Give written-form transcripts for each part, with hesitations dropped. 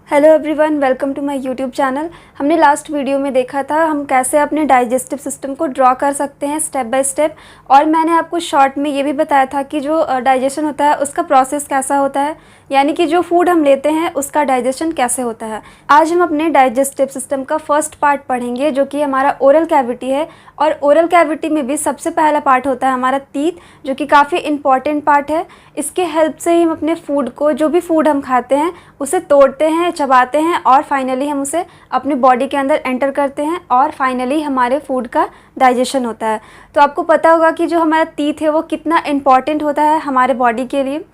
Hello everyone, welcome to my YouTube channel. हमने last video में देखा था हम कैसे अपने डाइजेस्टिव सिस्टम को ड्रॉ कर सकते हैं स्टेप बाय स्टेप, और मैंने आपको शॉर्ट में ये भी बताया था कि जो डाइजेशन होता है उसका प्रोसेस कैसा होता है, यानी कि जो फूड हम लेते हैं उसका डाइजेशन कैसे होता है। आज हम अपने डाइजेस्टिव सिस्टम का फर्स्ट पार्ट पढ़ेंगे जो कि हमारा ओरल कैविटी है, और ओरल कैविटी में भी सबसे पहला पार्ट होता है हमारा टीथ, जो कि काफ़ी इम्पॉर्टेंट पार्ट है। इसके हेल्प से ही हम अपने फूड को, जो भी फूड हम खाते हैं उसे तोड़ते हैं, चबाते हैं और फाइनली हम उसे अपने बॉडी के अंदर एंटर करते हैं और फाइनली हमारे फूड का डाइजेशन होता है। तो आपको पता होगा कि जो हमारा टीथ है वो कितना इम्पॉर्टेंट होता है हमारे बॉडी के लिए।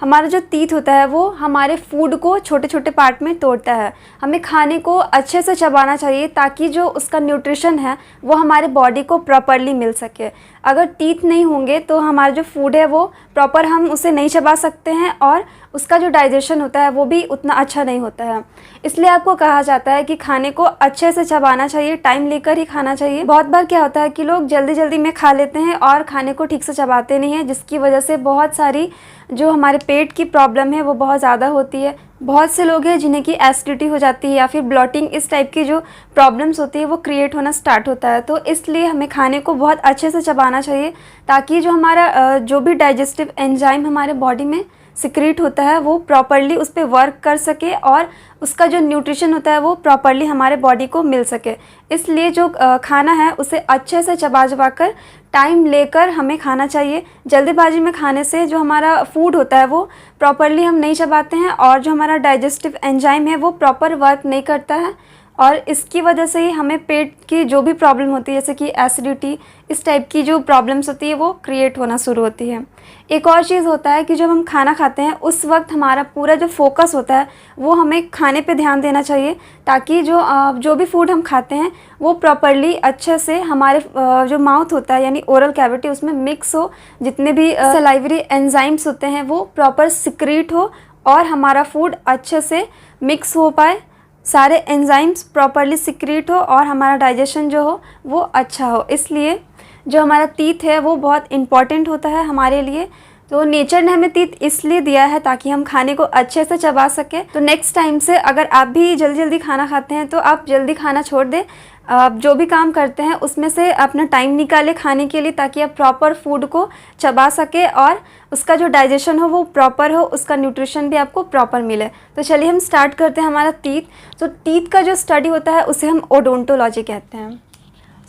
हमारा जो टीथ होता है वो हमारे फूड को छोटे छोटे पार्ट में तोड़ता है। हमें खाने को अच्छे से चबाना चाहिए ताकि जो उसका न्यूट्रिशन है वो हमारे बॉडी को प्रॉपरली मिल सके। अगर टीथ नहीं होंगे तो हमारा जो फूड है वो प्रॉपर हम उसे नहीं चबा सकते हैं और उसका जो डाइजेशन होता है वो भी उतना अच्छा नहीं होता है। इसलिए आपको कहा जाता है कि खाने को अच्छे से चबाना चाहिए, टाइम लेकर ही खाना चाहिए। बहुत बार क्या होता है कि लोग जल्दी जल्दी में खा लेते हैं और खाने को ठीक से चबाते नहीं हैं, जिसकी वजह से बहुत सारी जो हमारे पेट की प्रॉब्लम है वो बहुत ज़्यादा होती है। बहुत से लोग हैं जिन्हें कि एसिडिटी हो जाती है या फिर ब्लॉटिंग, इस टाइप की जो प्रॉब्लम्स होती है वो क्रिएट होना स्टार्ट होता है। तो इसलिए हमें खाने को बहुत अच्छे से चबाना चाहिए ताकि जो हमारा जो भी डाइजेस्टिव एंजाइम हमारे बॉडी में सिक्रीट होता है वो प्रॉपरली उस पर वर्क कर सके और उसका जो न्यूट्रिशन होता है वो प्रॉपरली हमारे बॉडी को मिल सके। इसलिए जो खाना है उसे अच्छे से चबा कर टाइम लेकर हमें खाना चाहिए। जल्दीबाजी में खाने से जो हमारा फूड होता है वो प्रॉपरली हम नहीं चबाते हैं और जो हमारा डाइजेस्टिव एंजाइम है वो प्रॉपर वर्क नहीं करता है, और इसकी वजह से ही हमें पेट की जो भी प्रॉब्लम होती है जैसे कि एसिडिटी, इस टाइप की जो प्रॉब्लम्स होती है वो क्रिएट होना शुरू होती है। एक और चीज़ होता है कि जब हम खाना खाते हैं उस वक्त हमारा पूरा जो फोकस होता है वो हमें खाने पे ध्यान देना चाहिए ताकि जो भी फूड हम खाते हैं वो प्रॉपरली अच्छे से हमारे जो माउथ होता है यानी ओरल कैविटी उसमें मिक्स हो, जितने भी सलाइवरी एंजाइम्स होते हैं वो प्रॉपर सिक्रीट हो और हमारा फूड अच्छे से मिक्स हो पाए, सारे एंजाइम्स प्रॉपरली सिक्रीट हो और हमारा डाइजेशन जो हो वो अच्छा हो। इसलिए जो हमारा टीथ है वो बहुत इम्पॉर्टेंट होता है हमारे लिए। तो नेचर ने हमें टीथ इसलिए दिया है ताकि हम खाने को अच्छे से चबा सकें। तो नेक्स्ट टाइम से अगर आप भी जल्दी जल्दी खाना खाते हैं तो आप जल्दी खाना छोड़ दें। आप जो भी काम करते हैं उसमें से अपना टाइम निकालें खाने के लिए ताकि आप प्रॉपर फूड को चबा सके और उसका जो डाइजेशन हो वो प्रॉपर हो, उसका न्यूट्रिशन भी आपको प्रॉपर मिले। तो चलिए हम स्टार्ट करते हैं हमारा टीथ। तो टीथ का जो स्टडी होता है उसे हम ओडोंटोलॉजी कहते हैं।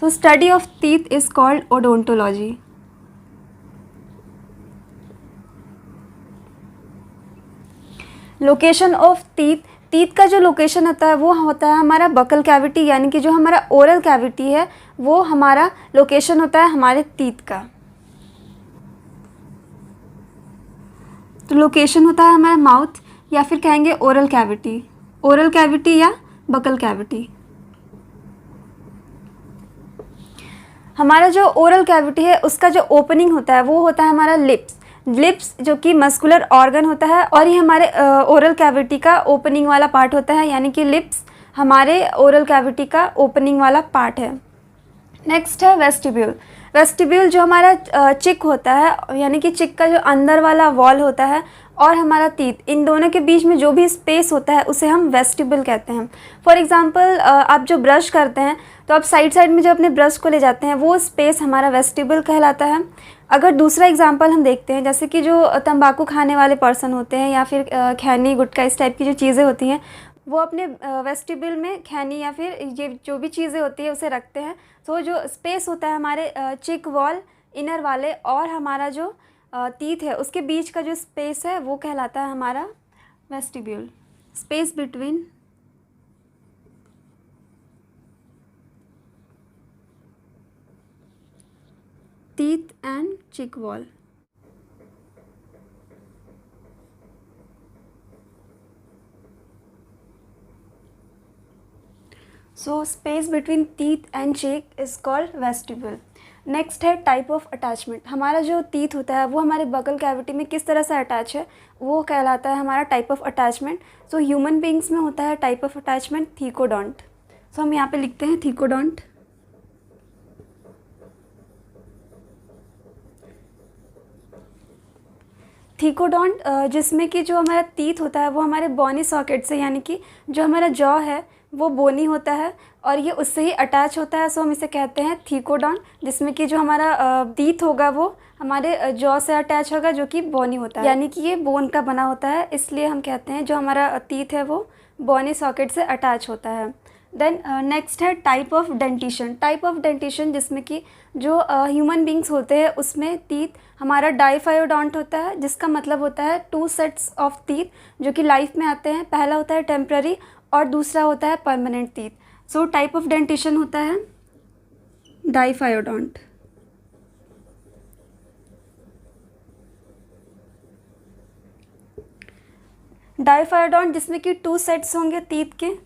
So study of teeth is called odontology. Location of teeth, teeth का जो लोकेशन होता है वो होता है हमारा बकल कैविटी, यानी कि जो हमारा ओरल कैविटी है वो हमारा लोकेशन होता है हमारे टीथ का। तो लोकेशन होता है हमारा माउथ या फिर कहेंगे ओरल कैविटी या बकल कैविटी। हमारा जो ओरल कैविटी है उसका जो ओपनिंग होता है वो होता है हमारा लिप्स जो कि मस्कुलर ऑर्गन होता है, और ये हमारे ओरल कैविटी का ओपनिंग वाला पार्ट होता है, यानी कि लिप्स हमारे ओरल कैविटी का ओपनिंग वाला पार्ट है। नेक्स्ट है वेस्टिब्यूल जो हमारा चिक होता है, यानी कि चिक का जो अंदर वाला वॉल होता है और हमारा टीथ, इन दोनों के बीच में जो भी स्पेस होता है उसे हम वेस्टिब्यूल कहते हैं। फॉर एग्जांपल आप जो ब्रश करते हैं तो आप साइड में जो अपने ब्रश को ले जाते हैं वो स्पेस हमारा वेस्टिब्यूल कहलाता है। अगर दूसरा एग्जांपल हम देखते हैं, जैसे कि जो तंबाकू खाने वाले पर्सन होते हैं या फिर खैनी गुटखा इस टाइप की जो चीज़ें होती हैं वो अपने वेस्टिब्यूल में खैनी या फिर ये जो भी चीज़ें होती है उसे रखते हैं। तो जो स्पेस होता है हमारे चिक वॉल इनर वाले और हमारा जो टीथ है उसके बीच का जो स्पेस है वो कहलाता है हमारा vestibule. Space between teeth and चिक wall. So space between teeth and चिक इज कॉल्ड वेस्टिब्यूल। नेक्स्ट है टाइप ऑफ अटैचमेंट। हमारा जो टीथ होता है वो हमारे बकल कैविटी में किस तरह से अटैच है वो कहलाता है हमारा type of attachment. So human beings में होता है टाइप ऑफ अटैचमेंट थीकोडोंट। सो हम यहाँ पे लिखते हैं थीकोडोंट। थीकोडॉन्ट जिसमें कि जो हमारा टीथ होता है वो हमारे बोनी सॉकेट से, यानी कि जो हमारा जॉ है वो बोनी होता है और ये उससे ही अटैच होता है, सो हम इसे कहते हैं थीकोडॉन्ट, जिसमें कि जो हमारा टीथ होगा वो हमारे जॉ से अटैच होगा जो कि बोनी होता है, यानी कि ये बोन का बना होता है, इसलिए हम कहते हैं जो हमारा टीथ है वो बोनी सॉकेट से अटैच होता है। देन नेक्स्ट है type of dentition. Type of dentition जिसमें कि जो ह्यूमन बींग्स होते हैं उसमें टीथ हमारा डाइफायोडोंट होता है, जिसका मतलब होता है 2 सेट्स ऑफ टीथ जो कि लाइफ में आते हैं। पहला होता है टेम्पररी और दूसरा होता है permanent teeth. So type of dentition होता है डाइफायोडोंट। डाइफायोडोंट जिसमें कि 2 सेट्स होंगे टीथ के।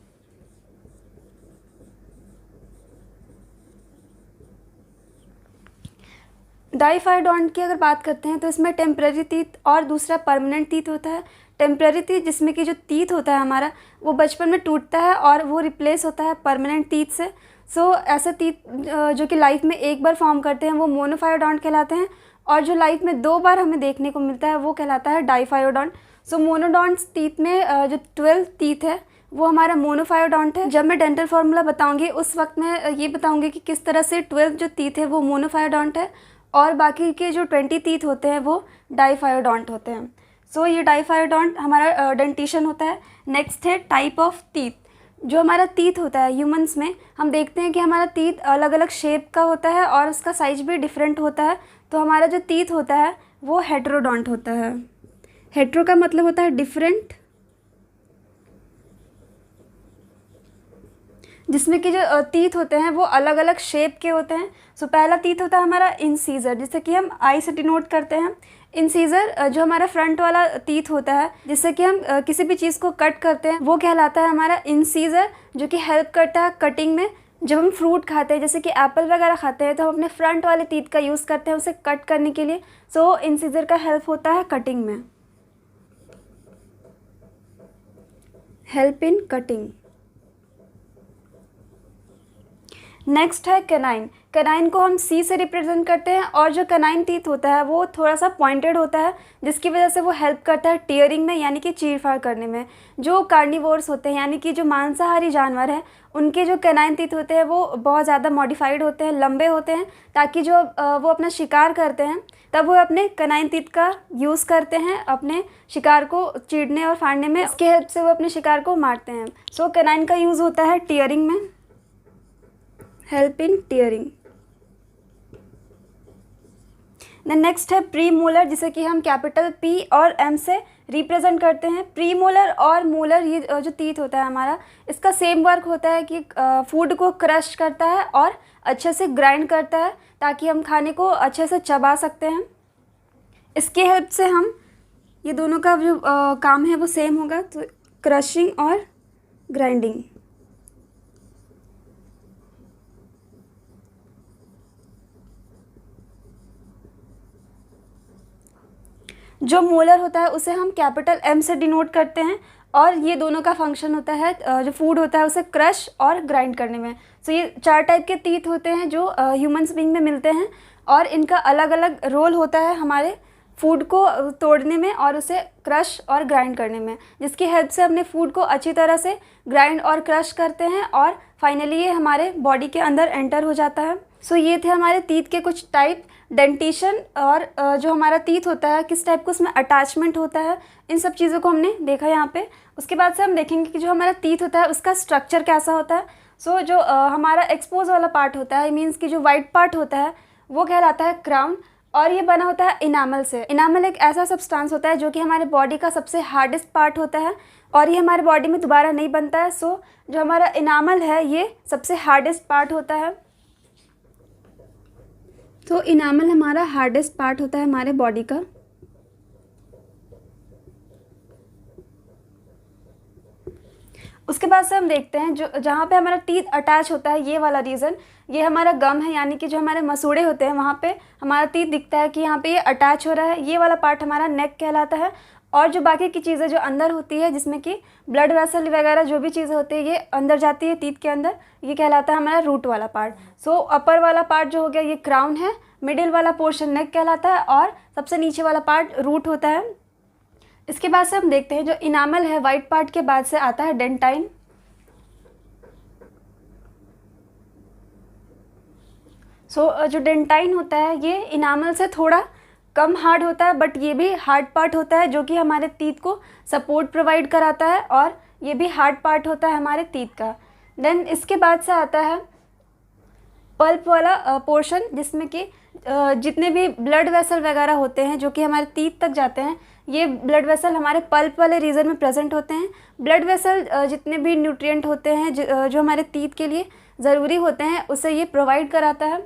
डाइफायोडोंट की अगर बात करते हैं तो इसमें टेम्पररी टीथ और दूसरा परमानेंट टीथ होता है। टेम्पररी टीथ जिसमें कि जो टीथ होता है हमारा वो बचपन में टूटता है और वो रिप्लेस होता है परमानेंट टीथ से। सो ऐसे टीथ जो कि लाइफ में एक बार फॉर्म करते हैं वो मोनोफायोडोंट कहलाते हैं, और जो लाइफ में 2 बार हमें देखने को मिलता है वो कहलाता है डाइफायोडोंट। सो मोनोडोंट्स टीथ में जो 12 टीथ है वो हमारा मोनोफायोडोंट है। जब मैं डेंटल फार्मूला बताऊंगी उस वक्त मैं ये बताऊंगी कि किस तरह से 12 जो टीथ है वो मोनोफायोडोंट है और बाकी के जो 20 टीथ होते हैं वो डाइफायोडोंट होते हैं। सो ये डाइफायोडोंट हमारा डेंटिशन होता है। नेक्स्ट है टाइप ऑफ टीथ। जो हमारा टीथ होता है ह्यूमंस में हम देखते हैं कि हमारा टीथ अलग अलग शेप का होता है और उसका साइज भी डिफरेंट होता है। तो हमारा जो टीथ होता है वो हेटेरोडोंट होता है। हेटेरो का मतलब होता है डिफरेंट, जिसमें कि जो टीथ होते हैं वो अलग अलग शेप के होते हैं। सो पहला टीथ होता है हमारा इंसीजर, जिसे कि हम आई से डिनोट करते हैं। इंसीजर जो हमारा फ्रंट वाला टीथ होता है जिससे कि हम किसी भी चीज़ को कट करते हैं वो कहलाता है हमारा इंसीजर, जो कि हेल्प करता है कटिंग में। जब हम फ्रूट खाते हैं जैसे कि एप्पल वगैरह खाते हैं तो हम अपने फ्रंट वाले टीथ का यूज़ करते हैं उसे कट करने के लिए। सो इंसीजर का हेल्प होता है कटिंग में, हेल्प इन कटिंग। नेक्स्ट है कैनाइन। कैनाइन को हम सी से रिप्रेजेंट करते हैं और जो कैनाइन टीथ होता है वो थोड़ा सा पॉइंटेड होता है जिसकी वजह से वो हेल्प करता है टीयरिंग में, यानी कि चीरफाड़ करने में। जो कार्निवोर्स होते हैं यानी कि जो मांसाहारी जानवर हैं उनके जो कैनाइन टीथ होते हैं वो बहुत ज़्यादा मॉडिफाइड होते हैं, लंबे होते हैं, ताकि जो वो अपना शिकार करते हैं तब वो अपने कैनाइन टीथ का यूज़ करते हैं अपने शिकार को चीरने और फाड़ने में। इसके हेल्प से वो अपने शिकार को मारते हैं। सो कैनाइन का यूज़ होता है टीयरिंग में, हेल्प इन टीयरिंग। नेक्स्ट है प्री मोलर, जिसे कि हम कैपिटल पी और एम से रिप्रेजेंट करते हैं। प्री मोलर और मोलर ये जो टीथ होता है हमारा इसका सेम वर्क होता है कि फूड को क्रश करता है और अच्छे से ग्राइंड करता है ताकि हम खाने को अच्छे से चबा सकते हैं। इसके हेल्प से हम ये दोनों का जो काम है वो सेम होगा, तो क्रशिंग और ग्राइंडिंग। जो मोलर होता है उसे हम कैपिटल एम से डिनोट करते हैं और ये दोनों का फंक्शन होता है जो फूड होता है उसे क्रश और ग्राइंड करने में। सो ये 4 टाइप के टीथ होते हैं जो ह्यूमंस बीइंग में मिलते हैं और इनका अलग अलग रोल होता है हमारे फूड को तोड़ने में और उसे क्रश और ग्राइंड करने में, जिसकी हेल्प से अपने फूड को अच्छी तरह से ग्राइंड और क्रश करते हैं और फाइनली ये हमारे बॉडी के अंदर एंटर हो जाता है। सो ये थे हमारे टीथ के कुछ टाइप, डेंटिशन और जो हमारा टीथ होता है किस टाइप का उसमें अटैचमेंट होता है, इन सब चीज़ों को हमने देखा यहाँ पे। उसके बाद से हम देखेंगे कि जो हमारा टीथ होता है उसका स्ट्रक्चर कैसा होता है। सो जो हमारा एक्सपोज वाला पार्ट होता है, मीन्स कि जो वाइट पार्ट होता है वो कहलाता है क्राउन और ये बना होता है इनामल से। इनामल एक ऐसा सब्सटेंस होता है जो कि हमारे बॉडी का सबसे हार्डेस्ट पार्ट होता है और ये हमारे बॉडी में दोबारा नहीं बनता है। सो जो हमारा इनामल है ये सबसे हार्डेस्ट पार्ट होता है। तो इनामल हमारा हार्डेस्ट पार्ट होता है हमारे बॉडी का। उसके बाद से हम देखते हैं जो जहाँ पे हमारा टीथ अटैच होता है, ये वाला रीज़न, ये हमारा गम है, यानी कि जो हमारे मसूड़े होते हैं वहाँ पे हमारा टीथ दिखता है कि यहाँ पे ये अटैच हो रहा है। ये वाला पार्ट हमारा नेक कहलाता है और जो बाकी की चीज़ें जो अंदर होती है जिसमें कि ब्लड वेसल वगैरह जो भी चीज़ें होती है ये अंदर जाती है टीथ के अंदर, ये कहलाता है हमारा रूट वाला पार्ट। सो अपर वाला पार्ट जो हो गया ये क्राउन है, मिडिल वाला पोर्शन नेक कहलाता है और सबसे नीचे वाला पार्ट रूट होता है। इसके बाद से हम देखते हैं जो इनामल है वाइट पार्ट के बाद से आता है डेंटाइन। जो डेंटाइन होता है ये इनामल से थोड़ा कम हार्ड होता है, बट ये भी हार्ड पार्ट होता है जो कि हमारे टीथ को सपोर्ट प्रोवाइड कराता है, और ये भी हार्ड पार्ट होता है हमारे टीथ का। देन इसके बाद से आता है पल्प वाला पोर्शन, जिसमें कि जितने भी ब्लड वेसल वगैरह होते हैं जो कि हमारे टीथ तक जाते हैं, ये ब्लड वेसल हमारे पल्प वाले रीजन में प्रेजेंट होते हैं। ब्लड वेसल जितने भी न्यूट्रिएंट होते हैं जो हमारे टीथ के लिए ज़रूरी होते हैं, उसे ये प्रोवाइड कराता है।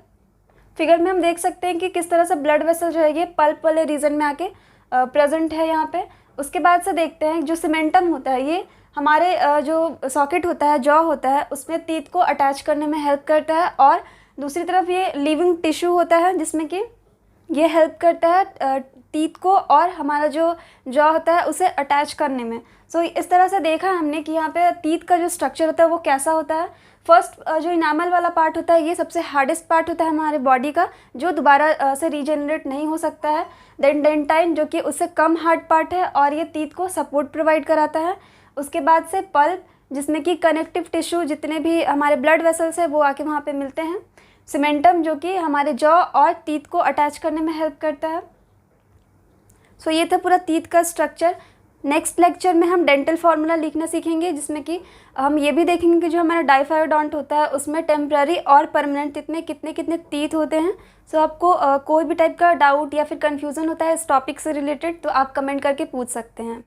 फिगर में हम देख सकते हैं कि किस तरह से ब्लड वेसल जो है ये पल्प वाले रीजन में आके प्रेजेंट है यहाँ पे। उसके बाद से देखते हैं जो सीमेंटम होता है, ये हमारे जो सॉकेट होता है, जॉ होता है, उसमें टीथ को अटैच करने में हेल्प करता है। और दूसरी तरफ ये लिविंग टिश्यू होता है जिसमें कि ये हेल्प करता है टीथ को और हमारा जो जॉ होता है उसे अटैच करने में। इस तरह से देखा हमने कि यहाँ पे टीथ का जो स्ट्रक्चर होता है वो कैसा होता है। फर्स्ट जो इनामल वाला पार्ट होता है ये सबसे हार्डेस्ट पार्ट होता है हमारे बॉडी का, जो दोबारा से रीजनरेट नहीं हो सकता है। देन डेंटाइन जो कि उससे कम हार्ड पार्ट है और ये टीथ को सपोर्ट प्रोवाइड कराता है। उसके बाद से पल्प, जिसमें कि कनेक्टिव टिश्यू जितने भी हमारे ब्लड वेसल्स है वो आके वहाँ पे मिलते हैं। सीमेंटम जो कि हमारे जॉ और टीथ को अटैच करने में हेल्प करता है। ये था पूरा टीथ का स्ट्रक्चर। नेक्स्ट लेक्चर में हम डेंटल फार्मूला लिखना सीखेंगे, जिसमें कि हम ये भी देखेंगे कि जो हमारा डाइफायोडोंट होता है उसमें टेम्पररी और परमानेंट कितने कितने टीथ होते हैं। आपको कोई भी टाइप का डाउट या फिर कन्फ्यूज़न होता है इस टॉपिक से रिलेटेड तो आप कमेंट करके पूछ सकते हैं।